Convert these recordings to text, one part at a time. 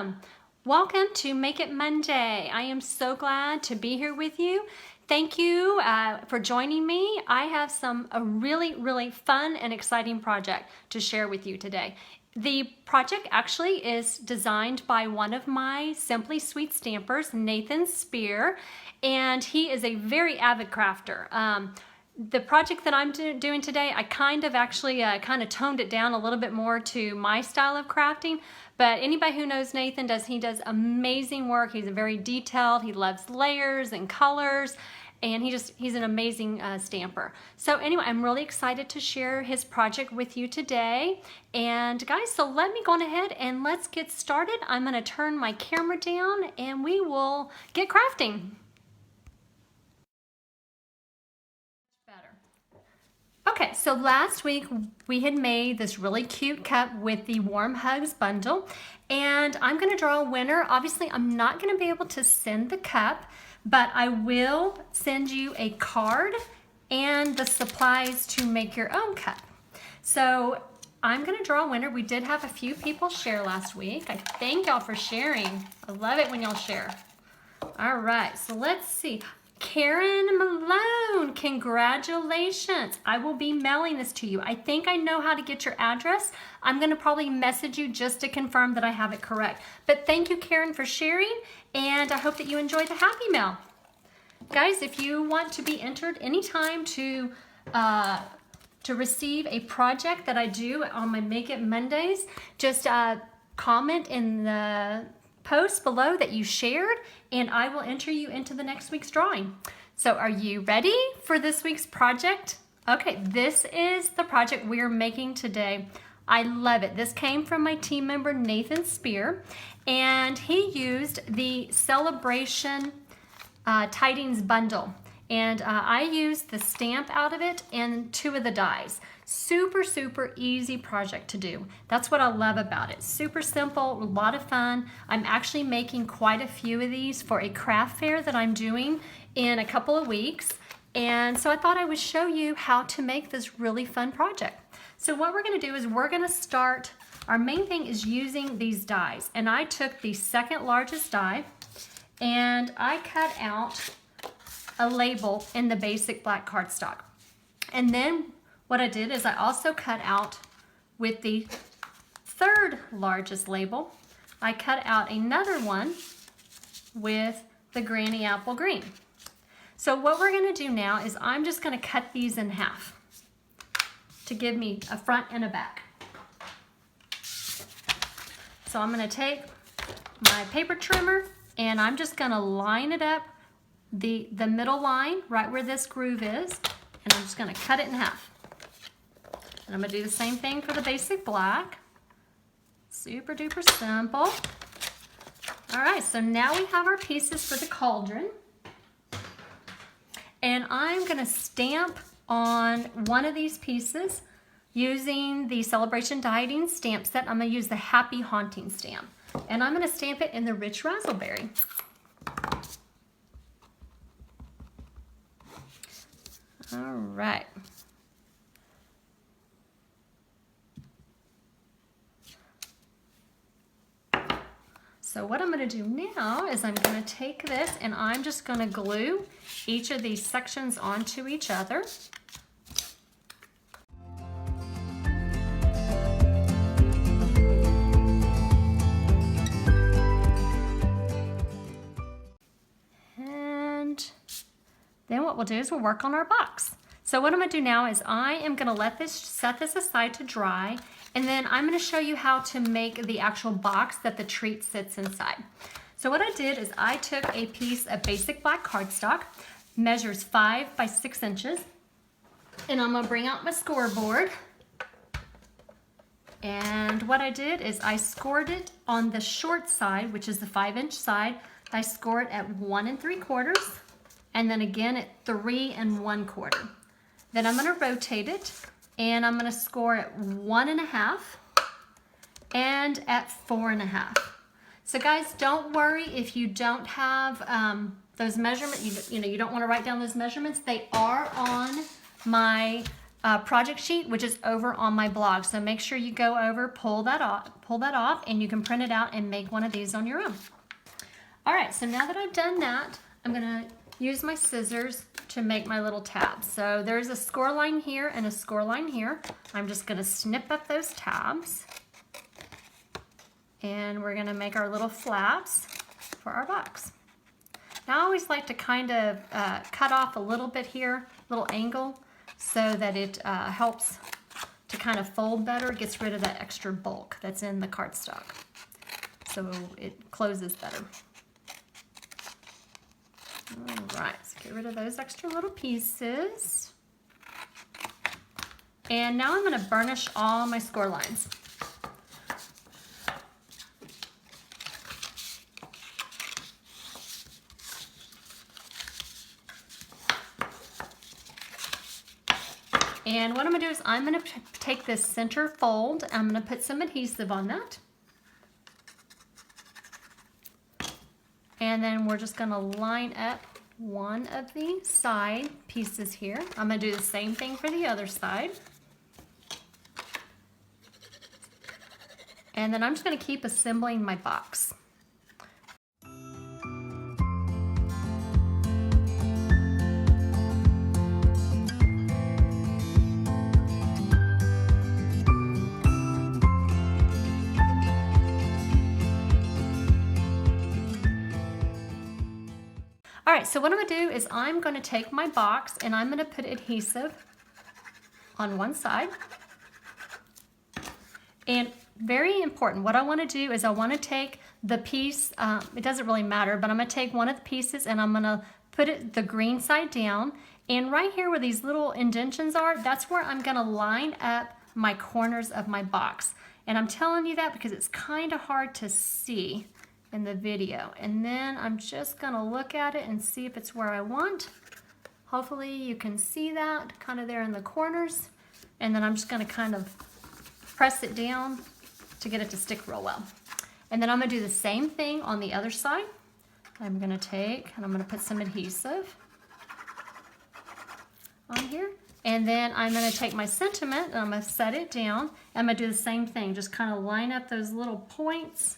welcome. Welcome to Make It Monday. I am so glad to be here with you. Thank you for joining me. I have a really fun and exciting project to share with you today. The project actually is designed by one of my Simply Sweet stampers, Nathan Speer, and he is a very avid crafter. The project that I'm doing today, I kind of toned it down a little bit more to my style of crafting, but anybody who knows Nathan he does amazing work. He's very detailed, he loves layers and colors, and he's an amazing stamper. So anyway, I'm really excited to share his project with you today. And guys, so let me go on ahead and let's get started. I'm gonna turn my camera down and we will get crafting. Okay, so last week we had made this really cute cup with the Warm Hugs bundle, and I'm gonna draw a winner. Obviously, I'm not gonna be able to send the cup, but I will send you a card and the supplies to make your own cup. So I'm gonna draw a winner. We did have a few people share last week. I thank y'all for sharing. I love it when y'all share. All right, so let's see. Karen Malone, congratulations. I will be mailing this to you. I think I know how to get your address. I'm gonna probably message you just to confirm that I have it correct. But thank you, Karen, for sharing, and I hope that you enjoy the Happy Mail. Guys, if you want to be entered anytime to receive a project that I do on my Make It Mondays, just comment in the post below that you shared, and I will enter you into the next week's drawing. So are you ready for this week's project? Okay, this is the project we're making today. I love it. This came from my team member, Nathan Speer, and he used the Celebration Tidings bundle. And I used the stamp out of it and 2 of the dies. Super easy project to do. That's what I love about it. Super simple, a lot of fun. I'm actually making quite a few of these for a craft fair that I'm doing in a couple of weeks. And so I thought I would show you how to make this really fun project. So what we're gonna do is we're gonna start, our main thing is using these dies. And I took the second largest die and I cut out a label in the basic black cardstock. And then what I did is I also cut out with the third largest label, I cut out another one with the Granny Apple Green. So what we're gonna do now is I'm just gonna cut these in half to give me a front and a back. So I'm gonna take my paper trimmer and I'm just gonna line it up the middle line right where this groove is, and I'm just gonna cut it in half. And I'm gonna do the same thing for the basic black. Super duper simple. All right, so now we have our pieces for the cauldron. And I'm gonna stamp on one of these pieces using the Celebration Dieting stamp set. I'm gonna use the Happy Haunting stamp. And I'm gonna stamp it in the Rich Razzleberry. All right. So what I'm going to do now is I'm going to take this and I'm just going to glue each of these sections onto each other. And then what we'll do is we'll work on our box. So what I'm going to do now is I am going to set this aside to dry, and then I'm going to show you how to make the actual box that the treat sits inside. So what I did is I took a piece of basic black cardstock, measures 5 by 6 inches, and I'm going to bring out my scoreboard. And what I did is I scored it on the short side, which is the 5-inch side. I scored it at 1 3/4, and then again at 3 1/4. Then I'm going to rotate it, and I'm going to score at 1 1/2 and at 4 1/2. So guys, don't worry if you don't have those measurements. You don't want to write down those measurements. They are on my project sheet, which is over on my blog. So make sure you go over, pull that off, and you can print it out and make one of these on your own. All right, so now that I've done that, I'm gonna use my scissors to make my little tabs. So there's a score line here and a score line here. I'm just gonna snip up those tabs, and we're gonna make our little flaps for our box. Now I always like to kind of cut off a little bit here, little angle, so that it helps to kind of fold better, gets rid of that extra bulk that's in the cardstock. So it closes better. All right, so get rid of those extra little pieces. And now I'm gonna burnish all my score lines. And what I'm gonna do is I'm gonna take this center fold, I'm gonna put some adhesive on that. And then we're just gonna line up one of the side pieces here. I'm gonna do the same thing for the other side. And then I'm just gonna keep assembling my box. All right, so what I'm gonna do is I'm gonna take my box and I'm gonna put adhesive on one side. And very important, what I wanna do is I wanna take the piece, it doesn't really matter, but I'm gonna take one of the pieces and I'm gonna put it the green side down. And right here where these little indentions are, that's where I'm gonna line up my corners of my box. And I'm telling you that because it's kind of hard to see in the video. And then I'm just gonna look at it and see if it's where I want. Hopefully you can see that kind of there in the corners. And then I'm just gonna kind of press it down to get it to stick real well. And then I'm gonna do the same thing on the other side. I'm gonna take and I'm gonna put some adhesive on here. And then I'm gonna take my sentiment and I'm gonna set it down. I'm gonna do the same thing, just kind of line up those little points.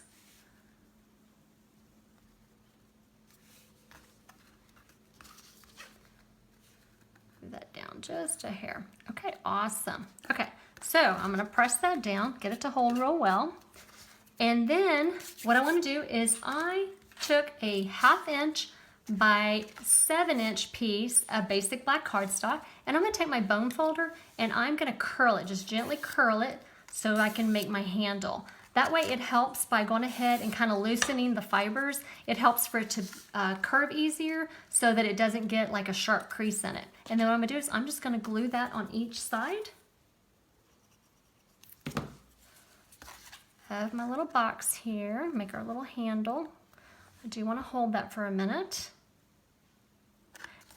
That down just a hair. Okay, awesome. Okay, so I'm gonna press that down, get it to hold real well. And then what I wanna do is I took a 1/2 inch by 7 inch piece of basic black cardstock, and I'm gonna take my bone folder and I'm gonna curl it, just gently curl it so I can make my handle. That way it helps by going ahead and kind of loosening the fibers. It helps for it to curve easier so that it doesn't get like a sharp crease in it. And then what I'm gonna do is I'm just gonna glue that on each side of my little box here, make our little handle. I do wanna hold that for a minute.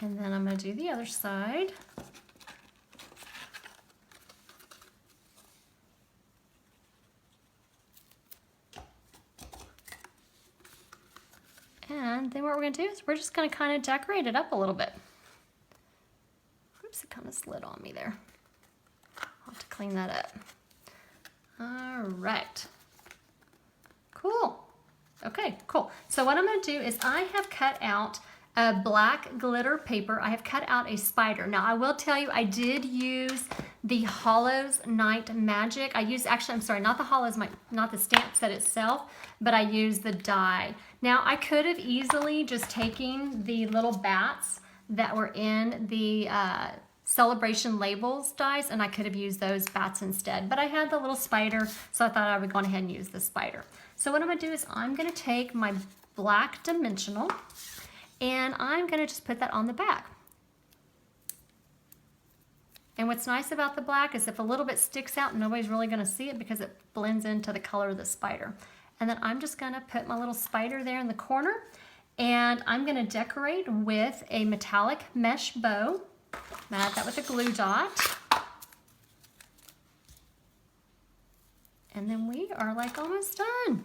And then I'm gonna do the other side. And then what we're gonna do is we're just gonna kind of decorate it up a little bit. Oops, it kind of slid on me there. I'll have to clean that up. All right, cool. Okay, cool. So what I'm gonna do is I have cut out a black glitter paper. I have cut out a spider. Now I will tell you, I did use the Hollows Night Magic. I used, actually, I'm sorry, not the Hollows, not the stamp set itself, but I used the die. Now I could have easily just taken the little bats that were in the Celebration Labels dies, and I could have used those bats instead, but I had the little spider, so I thought I would go ahead and use the spider. So what I'm gonna do is I'm gonna take my black dimensional and I'm gonna just put that on the back. And what's nice about the black is if a little bit sticks out, nobody's really gonna see it because it blends into the color of the spider. And then I'm just gonna put my little spider there in the corner, and I'm gonna decorate with a metallic mesh bow. Add that with a glue dot. And then we are like almost done.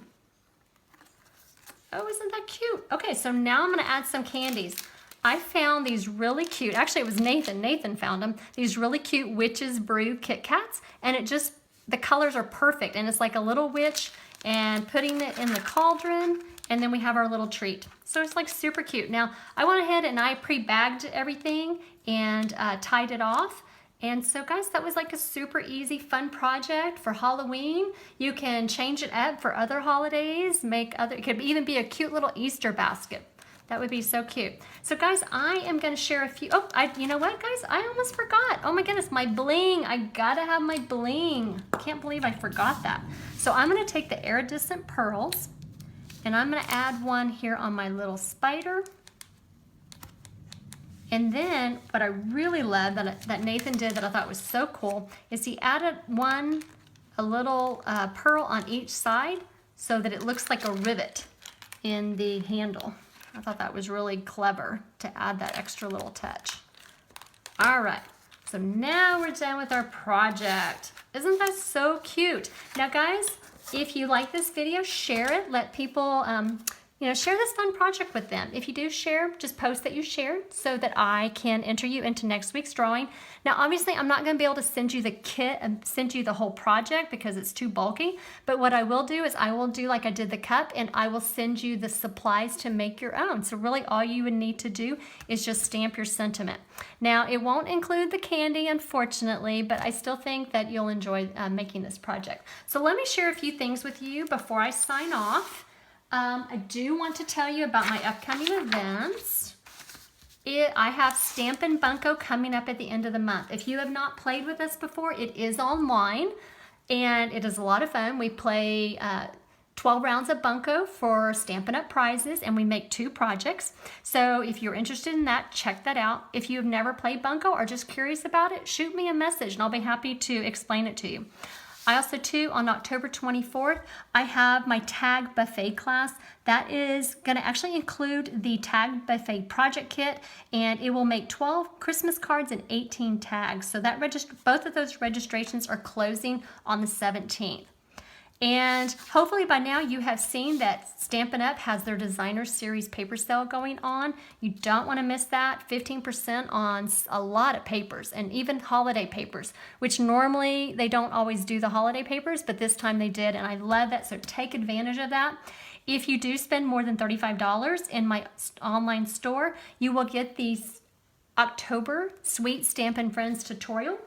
Oh, isn't that cute? Okay, so now I'm gonna add some candies. I found these really cute, actually it was Nathan found them, these really cute Witch's Brew Kit Kats, and it just, the colors are perfect, and it's like a little witch, and putting it in the cauldron, and then we have our little treat. So it's like super cute. Now, I went ahead and I pre-bagged everything and tied it off. And so guys, that was like a super easy, fun project for Halloween. You can change it up for other holidays, it could even be a cute little Easter basket. That would be so cute. So guys, I am gonna share a few, you know what guys? I almost forgot. Oh my goodness, my bling. I gotta have my bling. Can't believe I forgot that. So I'm gonna take the iridescent pearls and I'm gonna add one here on my little spider. And then what I really love that Nathan did that I thought was so cool is he added a little pearl on each side so that it looks like a rivet in the handle. I thought that was really clever to add that extra little touch. All right, so now we're done with our project. Isn't that so cute? Now guys, if you like this video, share it. Let people, share this fun project with them. If you do share, just post that you shared so that I can enter you into next week's drawing. Now, obviously, I'm not going to be able to send you the kit and send you the whole project because it's too bulky. But what I will do is I will do like I did the cup, and I will send you the supplies to make your own. So really all you would need to do is just stamp your sentiment. Now, it won't include the candy, unfortunately, but I still think that you'll enjoy making this project. So let me share a few things with you before I sign off. I do want to tell you about my upcoming events. I have Stampin' Bunko coming up at the end of the month. If you have not played with us before, it is online and it is a lot of fun. We play 12 rounds of Bunko for Stampin' Up! Prizes, and we make 2 projects. So if you're interested in that, check that out. If you have never played Bunko or just curious about it, shoot me a message and I'll be happy to explain it to you. I also, too, on October 24th, I have my Tag Buffet class. That is going to actually include the Tag Buffet project kit, and it will make 12 Christmas cards and 18 tags. So that both of those registrations are closing on the 17th. And hopefully by now you have seen that Stampin' Up! Has their Designer Series paper sale going on. You don't want to miss that. 15% on a lot of papers, and even holiday papers, which normally they don't always do the holiday papers, but this time they did, and I love that, so take advantage of that. If you do spend more than $35 in my online store, you will get the October Sweet Stampin' Friends tutorial.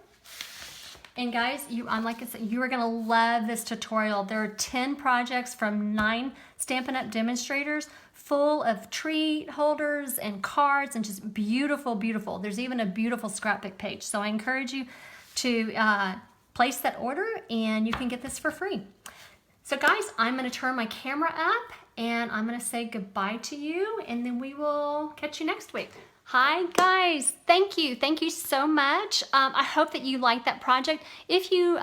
And guys, like I said, you are gonna love this tutorial. There are 10 projects from 9 Stampin' Up! Demonstrators full of treat holders and cards and just beautiful, beautiful. There's even a beautiful scrapbook page. So I encourage you to place that order and you can get this for free. So guys, I'm gonna turn my camera up and I'm gonna say goodbye to you, and then we will catch you next week. Hi guys, thank you so much. I hope that you liked that project. If you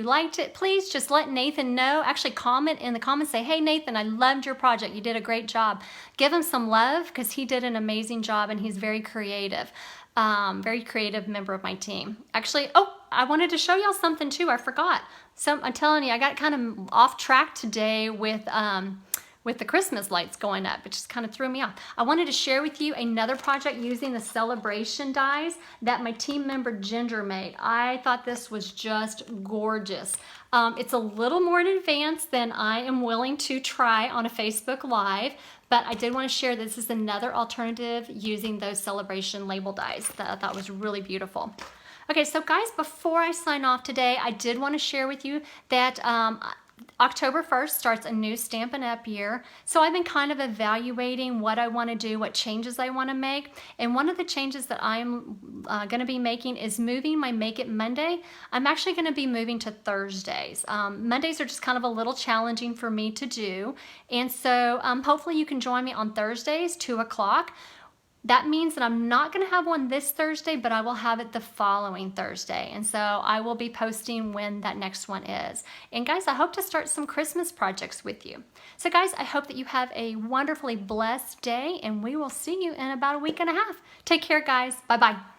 liked it, please just let Nathan know. Actually comment in the comments, say, hey Nathan, I loved your project, you did a great job. Give him some love because he did an amazing job and he's very creative member of my team. Actually, I wanted to show y'all something too, I forgot. So I'm telling you, I got kind of off track today with the Christmas lights going up. It just kind of threw me off. I wanted to share with you another project using the celebration dies that my team member Ginger made. I thought this was just gorgeous. It's a little more in advance than I am willing to try on a Facebook Live, but I did want to share this is another alternative using those celebration label dies that I thought was really beautiful. Okay, so guys, before I sign off today, I did want to share with you that October 1st starts a new Stampin' Up! Year. So I've been kind of evaluating what I want to do, what changes I want to make. And one of the changes that I'm going to be making is moving my Make It Monday. I'm actually going to be moving to Thursdays. Mondays are just kind of a little challenging for me to do. And so hopefully you can join me on Thursdays, 2 o'clock. That means that I'm not going to have one this Thursday, but I will have it the following Thursday. And so I will be posting when that next one is. And guys, I hope to start some Christmas projects with you. So guys, I hope that you have a wonderfully blessed day, and we will see you in about a week and a half. Take care, guys. Bye-bye.